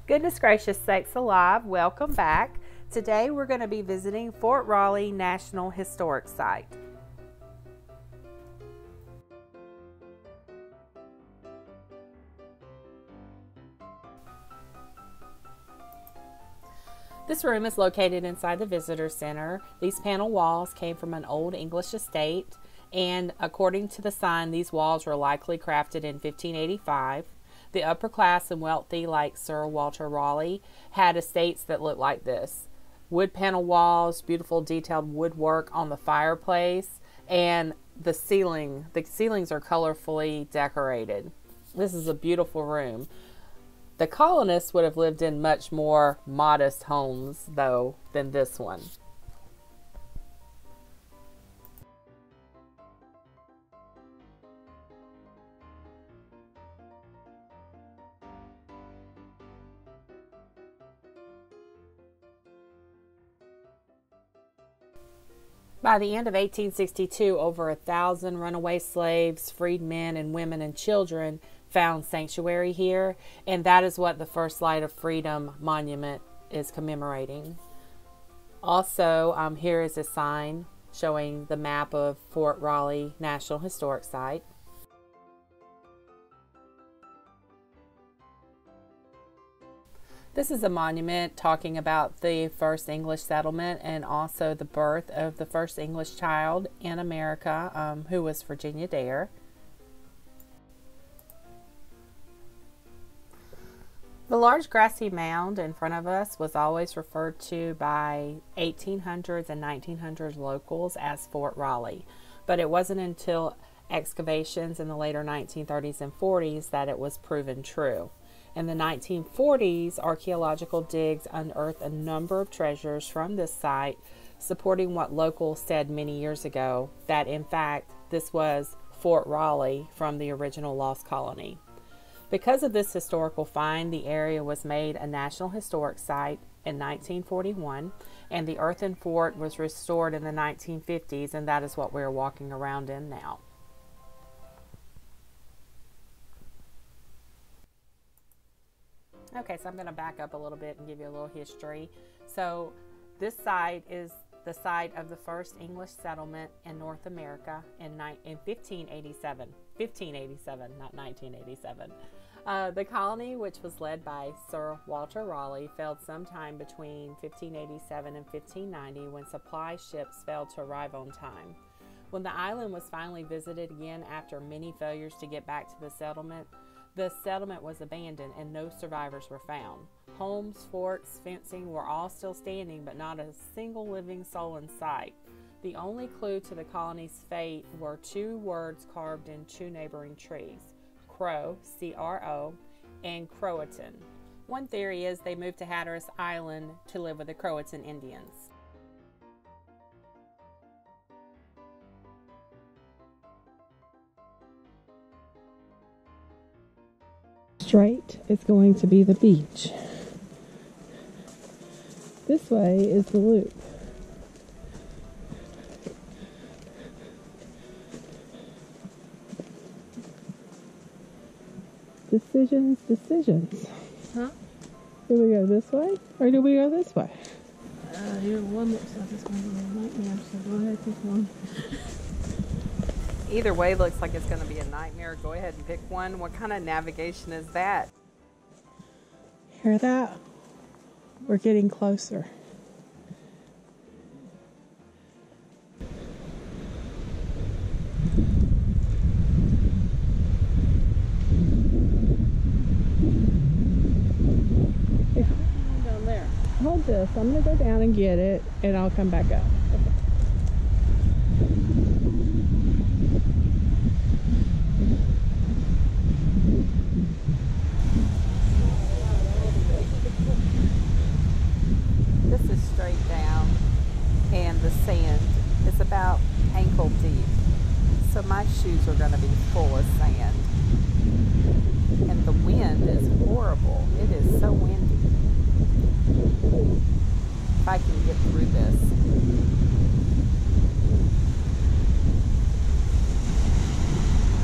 Goodness gracious sakes alive, welcome back. Today we're going to be visiting Fort Raleigh National Historic Site. This room is located inside the Visitor Center. These panel walls came from an old English estate, and according to the sign, these walls were likely crafted in 1585. The upper class and wealthy, like Sir Walter Raleigh, had estates that looked like this. Wood panel walls, beautiful detailed woodwork on the fireplace, and the ceilings are colorfully decorated. This is a beautiful room. The colonists would have lived in much more modest homes, though, than this one. By the end of 1862, over 1,000 runaway slaves, freed men and women and children found sanctuary here, and that is what the First Light of Freedom Monument is commemorating. Also, here is a sign showing the map of Fort Raleigh National Historic Site. This is a monument talking about the first English settlement and also the birth of the first English child in America, who was Virginia Dare. The large grassy mound in front of us was always referred to by 1800s and 1900s locals as Fort Raleigh, but it wasn't until excavations in the later 1930s and 40s that it was proven true. In the 1940s, archaeological digs unearthed a number of treasures from this site, supporting what locals said many years ago, that in fact this was Fort Raleigh from the original lost colony. Because of this historical find, the area was made a National Historic Site in 1941, and the earthen fort was restored in the 1950s, and that is what we're walking around in now. Okay, so I'm going to back up a little bit and give you a little history. So this site is the site of the first English settlement in North America in 1587. 1587, not 1987. The colony, which was led by Sir Walter Raleigh, failed sometime between 1587 and 1590 when supply ships failed to arrive on time. When the island was finally visited again after many failures to get back to the settlement was abandoned and no survivors were found. Homes, forts, fencing were all still standing, but not a single living soul in sight. The only clue to the colony's fate were two words carved in two neighboring trees: Crow, C-R-O, and Croatan. One theory is they moved to Hatteras Island to live with the Croatan Indians. Straight is going to be the beach. This way is the loop. Decisions. Huh? Do we go this way or do we go this way? Here one looks like it's going to be a nightmare, so go ahead and pick one. Either way looks like it's going to be a nightmare. Go ahead and pick one. What kind of navigation is that? Hear that? We're getting closer. Down there. Hold this. I'm going to go down and get it, and I'll come back up. This is straight down, and the sand is about ankle deep. So my shoes are going to be full of sand. And the wind is horrible. It is so windy. If I can get through this.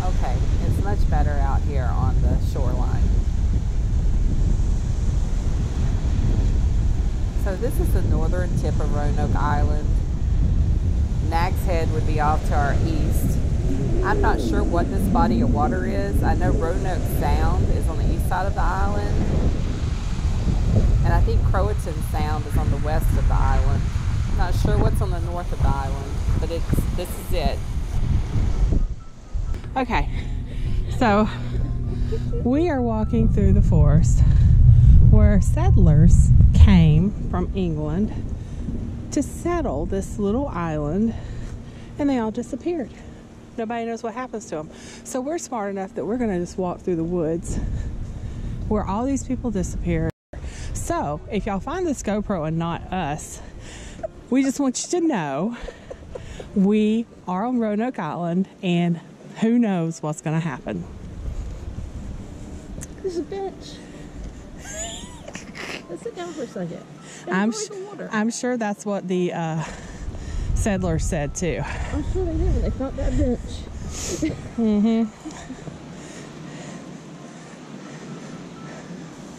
Okay, it's much better out here on the shoreline. this is the northern tip of Roanoke Island. Nag's Head would be off to our east. I'm not sure what this body of water is. I know Roanoke Sound is on the east side of the island. And I think Croatan Sound is on the west of the island. I'm not sure what's on the north of the island, but this is it. Okay, so we are walking through the forest where settlers came from England to settle this little island, and they all disappeared. Nobody knows what happens to them. So we're smart enough that we're going to just walk through the woods where all these people disappeared. So if y'all find this GoPro and not us, we just want you to know we are on Roanoke Island, and who knows what's going to happen. There's a bench. Let's sit down for a second. I'm sure that's what the settlers said too. I'm sure they did when they found that bench.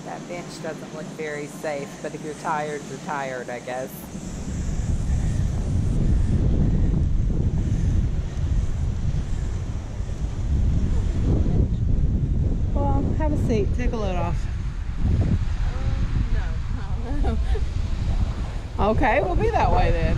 That bench doesn't look very safe, but if you're tired, I guess. Well, have a seat. Take a load off. No. Okay, we'll be that way then.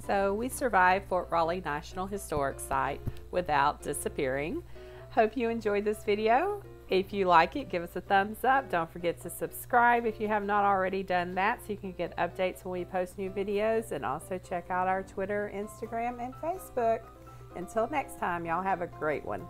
So we survived Fort Raleigh National Historic Site without disappearing. Hope you enjoyed this video. If you like it, give us a thumbs up. Don't forget to subscribe if you have not already done that, so you can get updates when we post new videos, and also check out our Twitter, Instagram, and Facebook. Until next time, y'all have a great one.